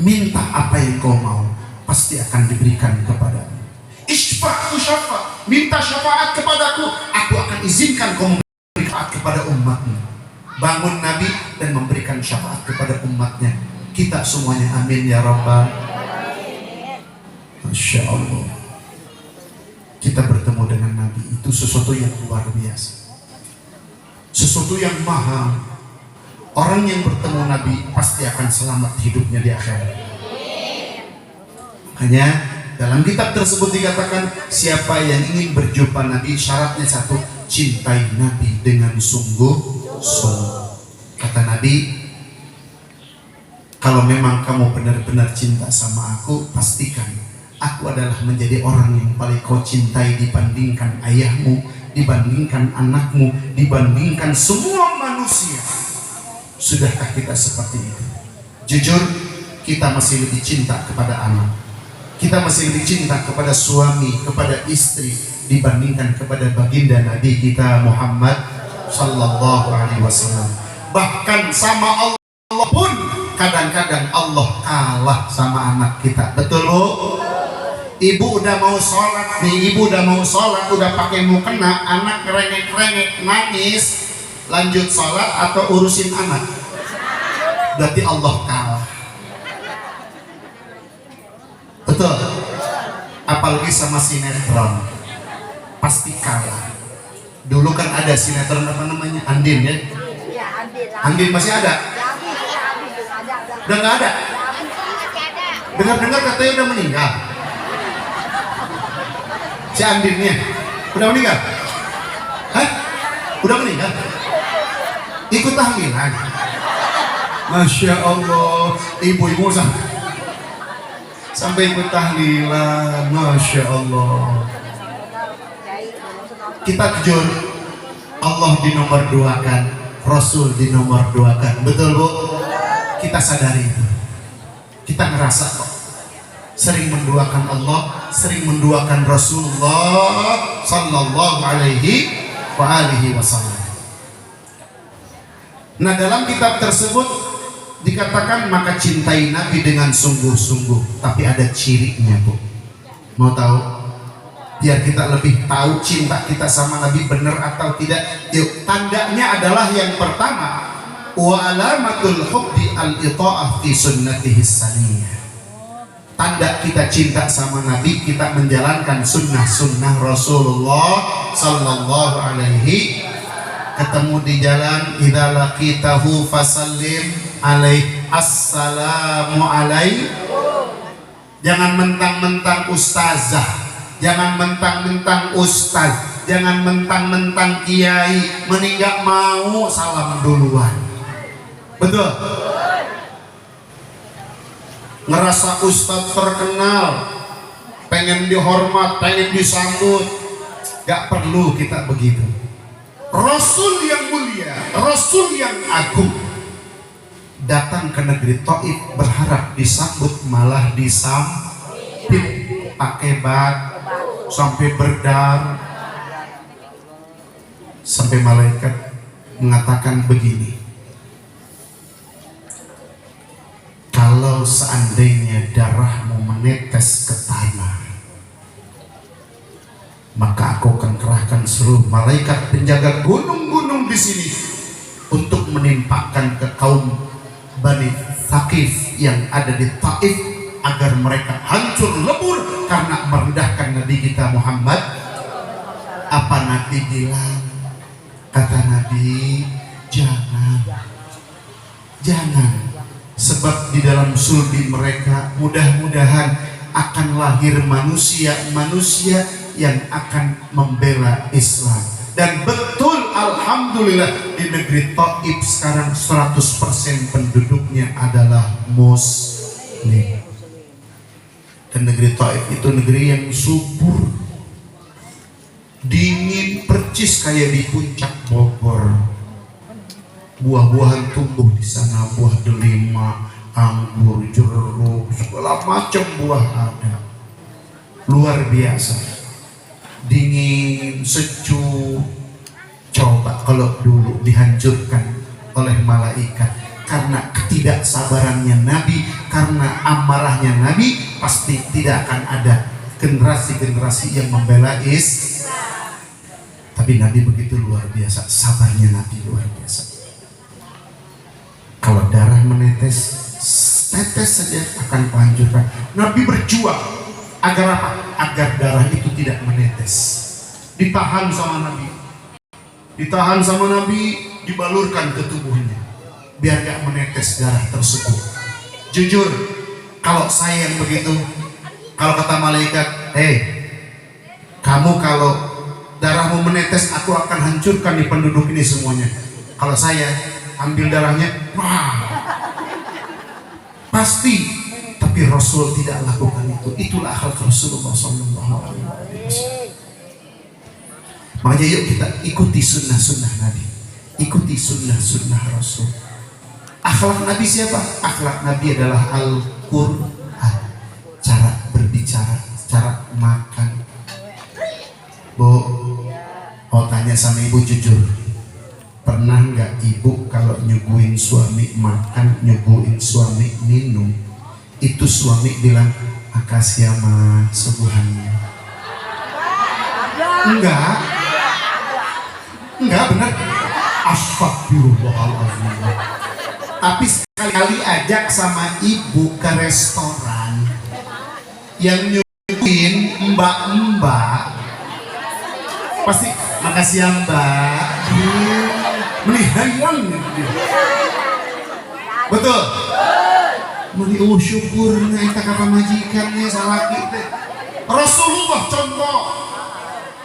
minta apa yang kau mau, pasti akan diberikan kepadamu. Isfa' usyafa', minta syafaat kepadaku, aku akan izinkan kau memberi syafaat kepada umatmu. Bangun Nabi dan memberikan syafaat kepada umatnya. Kita semuanya amin ya Rabbal. Masya Allah, kita bertemu dengan Nabi itu sesuatu yang luar biasa, sesuatu yang mahal. Orang yang bertemu Nabi pasti akan selamat hidupnya di akhirat. Hanya dalam kitab tersebut dikatakan, siapa yang ingin berjumpa Nabi, syaratnya satu, cintai Nabi dengan sungguh-sungguh. Kata Nabi, kalau memang kamu benar-benar cinta sama aku, pastikan aku adalah menjadi orang yang paling kau cintai dibandingkan ayahmu, dibandingkan anakmu, dibandingkan semua manusia. Sudahkah kita seperti itu? Jujur, kita masih lebih cinta kepada anak, kita masih lebih cinta kepada suami, kepada istri, dibandingkan kepada baginda Nabi kita Muhammad sallallahu alaihi wasallam. Bahkan sama Allah pun kadang-kadang Allah kalah sama anak kita. Betul Bu? Ibu udah mau sholat nih, ibu udah mau sholat, udah pakai mukena, anak rengek-rengek nangis, lanjut sholat atau urusin anak? Berarti Allah kalah. Betul? Apalagi sama sinetron, pasti kalah. Dulu kan ada sinetron apa namanya? Andin ya? Andin masih ada? Udah nggak ada? Dengar-dengar katanya udah meninggal. Si Andinnya udah meninggal? Hah? Udah meninggal? Ikut tahlilan? Masya Allah, ibu-ibu sampai ikut tahlilan. Masya Allah. Kita jujur, Allah dinomor duakan, Rasul dinomor duakan. Betul Bu? Kita sadari itu. Kita ngerasa kok sering menduakan Allah, sering menduakan Rasulullah sallallahu alaihi wa alihi wasallam. Nah, dalam kitab tersebut dikatakan, maka cintai Nabi dengan sungguh-sungguh. Tapi ada cirinya Bu. Mau tahu? Biar kita lebih tahu cinta kita sama Nabi benar atau tidak. Yuk, tandanya adalah yang pertama, wa alamatul hubbi al-ita'ah fi sunnatihi saniyah. Tanda kita cinta sama Nabi, kita menjalankan sunnah-sunnah Rasulullah sallallahu alaihi. Ketemu di jalan, idza laqitahu fasallim alaihi, assalamu alaikum. Jangan mentang-mentang ustazah, jangan mentang-mentang ustaz, jangan mentang-mentang kiai, mending gak mau salam duluan. Betul? Ngerasa ustaz terkenal, pengen dihormat, pengen disambut, gak perlu kita begitu. Rasul yang mulia, Rasul yang agung datang ke negeri Taif berharap disambut, malah disambit pakai batu sampai berdarah, sampai malaikat mengatakan begini, kalau seandainya darahmu menetes ke tanah, maka aku akan kerahkan seluruh malaikat penjaga gunung-gunung di sini untuk menimpakan ke kaum Bani Thaqif yang ada di Taif, agar mereka hancur lebur karena merendahkan Nabi kita Muhammad. Apa Nabi bilang? Kata Nabi, jangan, sebab di dalam sulbi mereka mudah-mudahan akan lahir manusia yang akan membela Islam. Dan betul, alhamdulillah, di negeri Taif sekarang 100% penduduknya adalah Muslim. Dan negeri Taif itu negeri yang subur, dingin, percis kayak di puncak Bogor. Buah-buahan tumbuh di sana, buah delima, anggur, jeruk, segala macam buah ada. Luar biasa. Dingin, sejuk. Coba kalau dulu dihancurkan oleh malaikat karena ketidaksabarannya Nabi, karena amarahnya Nabi, pasti tidak akan ada generasi-generasi yang membela Tapi Nabi begitu luar biasa, sabarnya Nabi luar biasa. Kalau darah menetes, tetes saja akan kuhancurkan. Nabi berjuang agar apa? Agar darah itu tidak menetes. Ditahan sama Nabi, dibalurkan ke tubuhnya biar gak menetes darah tersebut. Jujur, kalau saya yang begitu, kalau kata malaikat, kamu kalau darahmu menetes, aku akan hancurkan di penduduk ini semuanya. Kalau saya ambil darahnya, pasti. Tapi Rasul tidak lakukan itu. Itulah akhlak Rasulullah SAW. Makanya yuk kita ikuti sunnah-sunnah Nabi, ikuti sunnah-sunnah Rasul. Akhlak Nabi siapa? Akhlak Nabi adalah Al-Quran. Cara berbicara, cara makan. Bu, mau tanya sama ibu jujur, pernah nggak ibu kalau nyuguhin suami makan, nyuguhin suami minum, itu suami bilang makasih ya mas, subuhannya? Enggak benar. Astagfirullahaladzim. Tapi sekali-kali ajak sama ibu ke restoran yang nyuguhin mbak-mbak, pasti makasih ya mbak, melihayang gitu. Betul? Meni syukurnya kita kata majikannya salah kita. Rasulullah contoh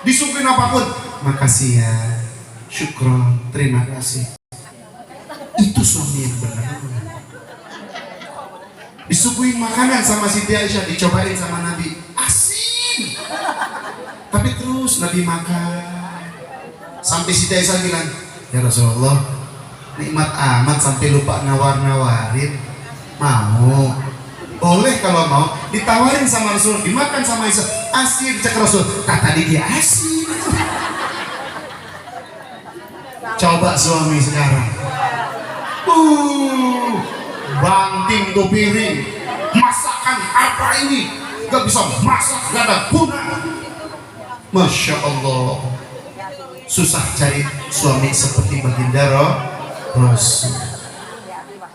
disuguhin apapun, makasih ya, syukron, terima kasih. Itu suami yang benar. Disuguhin makanan sama Siti Aisyah, dicobain sama Nabi, asin, tapi terus Nabi makan sampai Siti Aisyah bilang, ya Rasulullah, nikmat amat sampai lupa nawar-nawarin. Mau? Boleh kalau mau, ditawarin sama Rasul, dimakan sama Aisyah, asin. Cek Rasul, kata dia asin. Coba suami sekarang, banting tuh piring, masakan apa ini? Gak bisa masak, gak ada guna. Masya Allah, susah cari suami seperti baginda Rasul.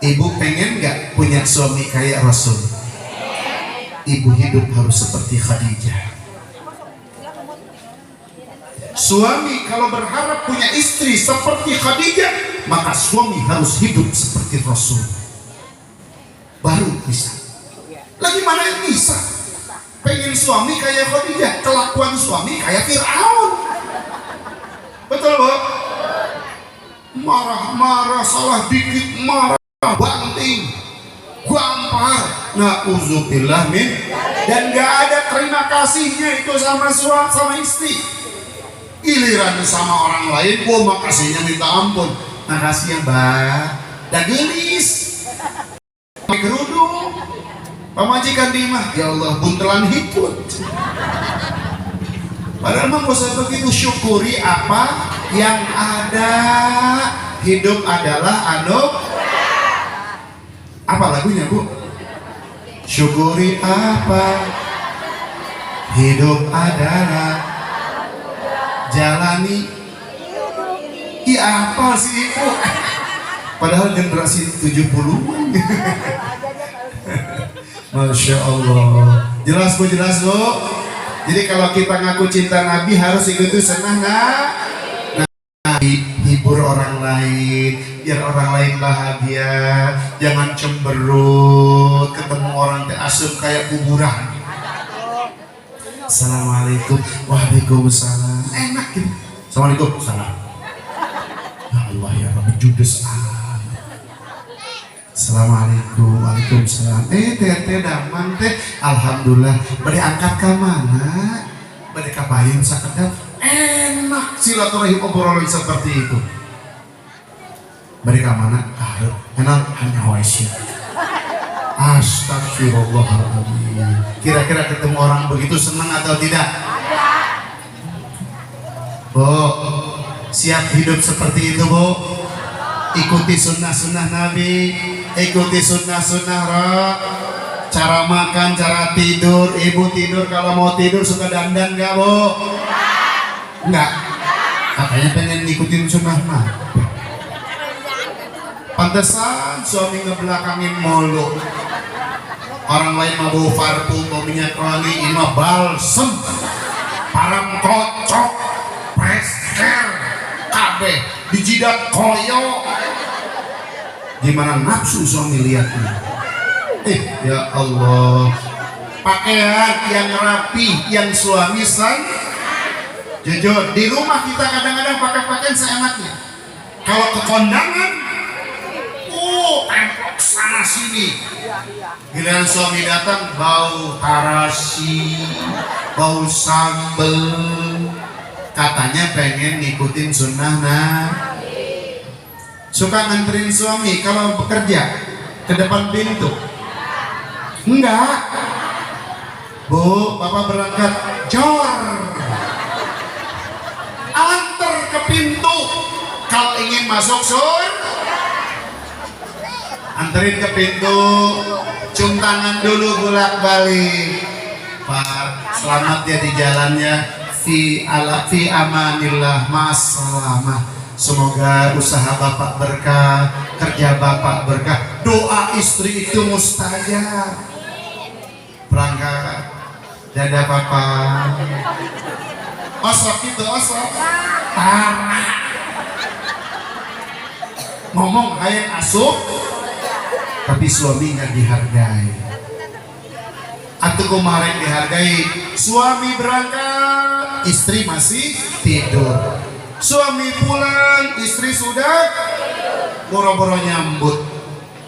Ibu pengen gak punya suami kayak Rasul? Ibu hidup harus seperti Khadijah. Suami kalau berharap punya istri seperti Khadijah, maka suami harus hidup seperti Rasul, baru bisa. Lagi mana yang bisa? Pengen suami kayak Khadijah, kelakuan suami kayak Fir'aun. Betul Bu? Marah-marah, salah dikit marah, banting, gampar, na'udzubillah min, dan gak ada terima kasihnya itu sama istri. Giliran sama orang lain, makasihnya minta ampun. Makasih ya mbak, dan gelis pakai kerudung, pemajikan dimah, ya Allah buntelan hiput. Padahal mah gak usah begitu, syukuri apa yang ada. Hidup adalah apa lagunya Bu? Syukuri apa, hidup adalah, jalani. Iya apa sih Ibu? Padahal generasi 70-an. Masya Allah. Jelas Bu, jelas Bu. Jadi kalau kita ngaku cinta Nabi harus ikuti sunnah Nabi. Hibur orang lain, biar orang lain bahagia. Jangan cemberut ketemu orang asup kayak kuburan. Assalamualaikum, waalaikumsalam. Enak gitu. Assalamualaikum, salam. Ya Allah ya Rabbi, judes. Assalamualaikum, waalaikumsalam. Teh daman teh, alhamdulillah. Bade angkat ke mana? Bade kabayang sakedap. Enak silaturahim obrolan seperti itu. Bade ke mana? Enak hanya waisya. Astagfirullahaladzim. Kira-kira ketemu orang begitu senang atau tidak? Bu, siap hidup seperti itu, Bu? Ikuti sunnah-sunnah Nabi, ikuti sunnah-sunnah cara makan, cara tidur. Ibu tidur kalau mau tidur suka dandan gak, Bu? Enggak. Katanya pengen ngikutin sunnah Nabi. Pantesan suami ngebelakangin mulu. Orang lain mau bau parfum, mau minyak wangi, ini mah balsem, parang kocok, presker, kabeh, dijidat koyo. Gimana nafsu suami lihatnya? Ya Allah, pakaian yang rapi, yang suami jujur, di rumah kita kadang-kadang pakai pakaian seenaknya. Kalau ke kondangan, templok sana sini. Giliran suami datang bau tarasi, bau sambel. Katanya pengen ngikutin sunnah Nabi. Suka nganterin suami kalau bekerja ke depan pintu? Enggak. Bu, Bapak berangkat, jor, antar ke pintu. Kalau ingin masuk anterin ke pintu, cium tangan dulu bolak-balik. Pak, selamat ya di jalannya. Fi amanillah, masalamah. Semoga usaha Bapak berkah, kerja Bapak berkah. Doa istri itu mustajab. Berangkat, dadah Papa. Osok itu osok. Parah. Ngomong kayak asup, tapi suami nggak dihargai. Atau kemarin dihargai, suami berangkat, istri masih tidur. Suami pulang, istri sudah boro-boro nyambut.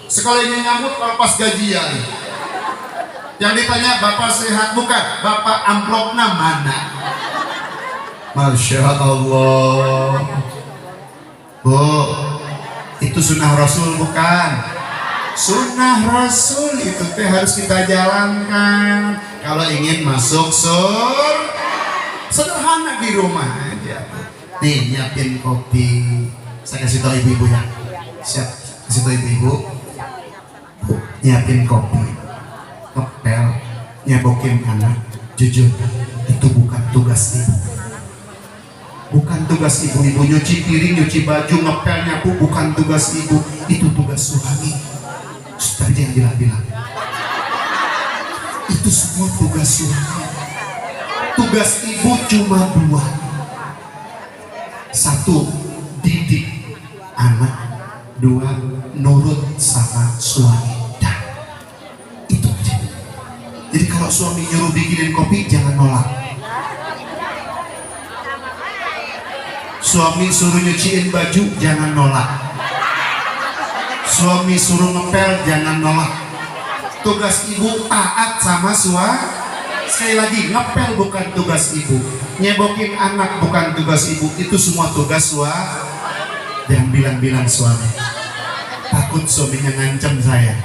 Sekalinya nyambut kalau pas gajian. Yang ditanya, Bapak sehat bukan? Bapak amplopnya mana? Masya Allah. Bu, itu sunnah Rasul bukan? Sunnah Rasul itu teh harus kita jalankan kalau ingin masuk surga. Sederhana di rumah aja. Nih, nyiapin kopi. Saya kasih tahu ibu-ibu ya. Siap, kasih tahu ibu-ibu. Nyiapin kopi, ngepel, nyebokin anak. Jujur, itu bukan tugas ibu. Bukan tugas ibu-ibu nyuci piring, nyuci baju, ngepel, nyapu. Bukan tugas ibu, itu tugas suami. Tadi yang bilang-bilang itu semua tugas suami. Tugas ibu cuma dua. Satu, didik anak. Dua, nurut sama suami. Dah, itu aja. Jadi kalau suami nyuruh bikinin kopi, jangan nolak. Suami suruh nyuciin baju, jangan nolak. Suami suruh ngepel, jangan nolak. Tugas ibu taat sama suami. Sekali lagi, ngepel bukan tugas ibu, nyebokin anak bukan tugas ibu, itu semua tugas suami. Jangan bilang-bilang suami, takut suaminya ngancam saya.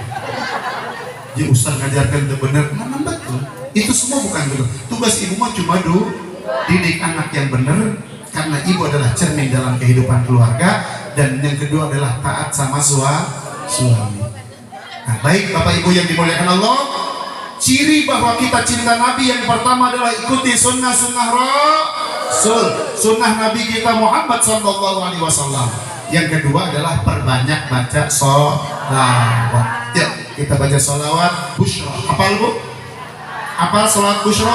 Ya Ustaz ngajarkan itu benar, memang betul. Itu semua bukan tugas. Tugas ibu mah cuma didik anak yang benar, karena ibu adalah cermin dalam kehidupan keluarga. Dan yang kedua adalah taat sama suami. Nah, baik Bapak Ibu yang dimuliakan Allah, ciri bahwa kita cinta Nabi yang pertama adalah ikuti sunnah-sunnah Rasul, sunnah Nabi kita Muhammad SAW. Yang kedua adalah perbanyak baca sholawat. Ya, kita baca sholawat busyra. Hafal Bu? Hafal sholawat busyra?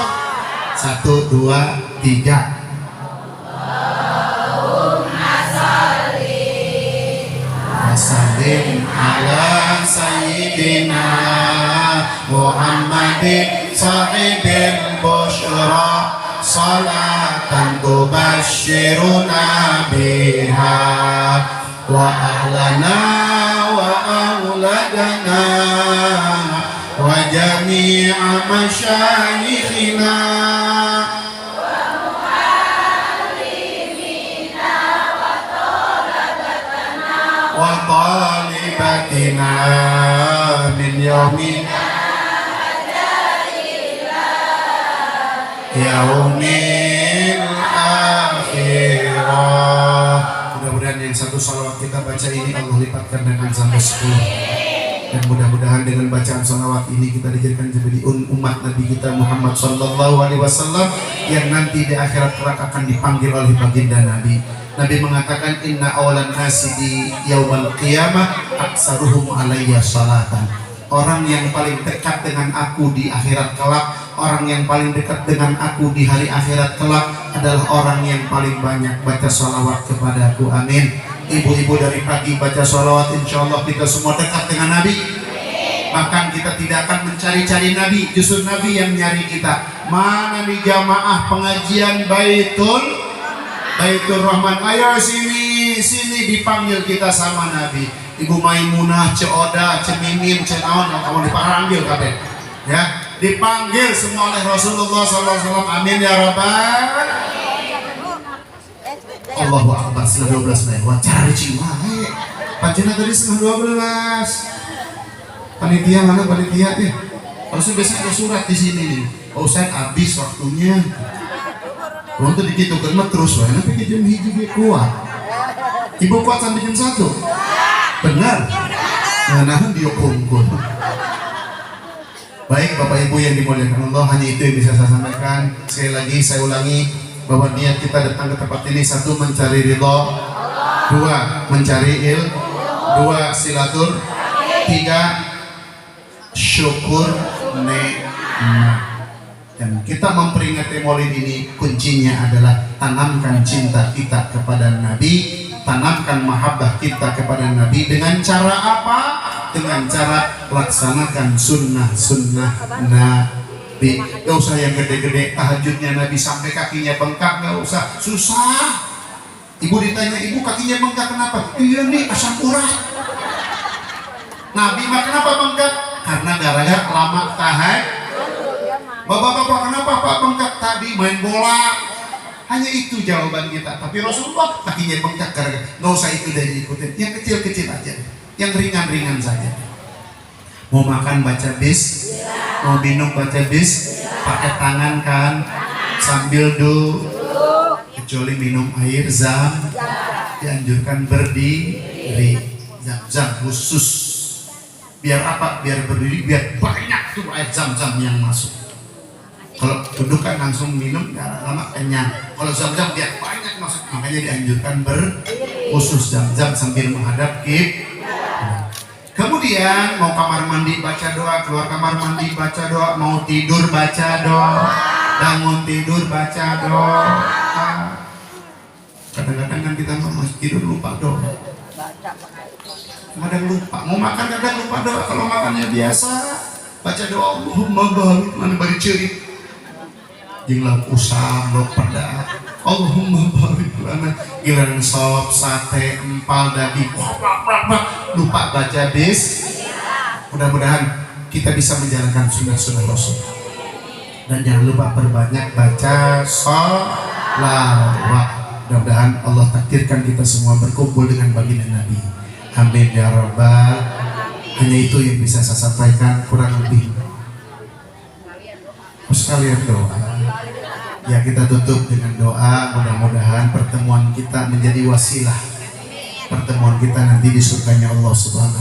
1, 2, 3. Salim ala sayyidina Muhammadin sahibil busyra salatan tubashiruna biha wa ahlana wa auladana wa jami'a masyayikhina wa talib haibatina min yaumina yaumil akhirah. Mudah-mudahan yang satu salawat kita baca ini Allah lipatkan dengan sampai 10. Dan mudah-mudahan dengan bacaan salawat ini kita dijadikan menjadi umat Nabi kita Muhammad Sallallahu Alaihi Wasallam yang nanti di akhirat kelak akan dipanggil oleh baginda Nabi. Nabi mengatakan inna awalan nasi di yaumal qiyamah aksaruhum alayya salatan. Orang yang paling dekat dengan aku di akhirat kelak, orang yang paling dekat dengan aku di hari akhirat kelak adalah orang yang paling banyak baca salawat kepadaku. Amin. Ibu-ibu dari pagi baca salawat, insya Allah kita semua dekat dengan Nabi. Bahkan kita tidak akan mencari-cari Nabi, justru Nabi yang nyari kita. Mana nih jamaah pengajian Baitul Rahman, ayo sini dipanggil kita sama Nabi. Ibu Maimunah, Ceoda, Cemimin, Cenaon, kamu dipanggil kabeh. Ya, dipanggil semua oleh Rasulullah SAW. Amin ya Rabbal. Allahu Akbar. Setengah 12 lewat. Cari cima. Pancena tadi setengah 12. Panitia mana panitia ya? Harusnya biasanya ada surat di sini nih. Oh saya habis waktunya. Orang tuh dikit kan terus lah. Tapi jam hiji dia kuat. Ibu kuat sampai jam 1. Benar. Nah dia kumpul. Baik Bapak Ibu yang dimuliakan Allah, hanya itu yang bisa saya sampaikan. Sekali lagi saya ulangi bahwa niat kita datang ke tempat ini, 1 mencari ridho, 2 mencari ilmu, 2 silatur, 3 syukur nikmat. Dan kita memperingati Maulid ini kuncinya adalah tanamkan cinta kita kepada Nabi, tanamkan mahabbah kita kepada Nabi dengan cara apa? Dengan cara laksanakan sunnah Nabi. Gak usah yang gede-gede tahajudnya Nabi sampai kakinya bengkak, gak usah, susah. Ibu ditanya, ibu kakinya bengkak kenapa? Iya nih asam urat. Nabi mah kenapa bengkak? Karena gara-gara lama tahajud. Bapak-bapak kenapa Pak bengkak? Tadi main bola. Hanya itu jawaban kita. Tapi Rasulullah kakinya bengkak gara-gara. Gak usah itu dari ikutin. Yang kecil-kecil aja, yang ringan-ringan saja. Mau makan baca bis, mau minum baca bis, pakai tangan kan, sambil kecuali minum air zam, dianjurkan berdiri. Zam khusus. Biar apa? Biar berdiri, biar banyak tuh air zam-zam yang masuk. Kalau duduk kan langsung minum, gak lama kenyang. Kalau zam-zam biar banyak masuk, makanya dianjurkan khusus zam-zam sambil menghadap kiblat. Kemudian mau kamar mandi baca doa, keluar kamar mandi baca doa, mau tidur baca doa, bangun tidur baca doa. Kadang-kadang kan kita mau tidur lupa doa. Kadang lupa, mau makan kadang lupa doa. Kalau makannya biasa baca doa Allahumma barik mana bari ceurik. Jeung lauk usam, lauk pedas. Allahumma barik lana giliran sop, sate, empal, daging. Lupa baca bis. Mudah-mudahan kita bisa menjalankan sunnah-sunnah Rasul. Dan jangan lupa perbanyak baca sholawat. Mudah-mudahan Allah takdirkan kita semua berkumpul dengan baginda Nabi. Amin ya Rabbal. Hanya itu yang bisa saya sampaikan, kurang lebih. Sekalian doa. Ya kita tutup dengan doa. Mudah-mudahan pertemuan kita menjadi wasilah pertemuan kita nanti di surganya Allah Subhanahu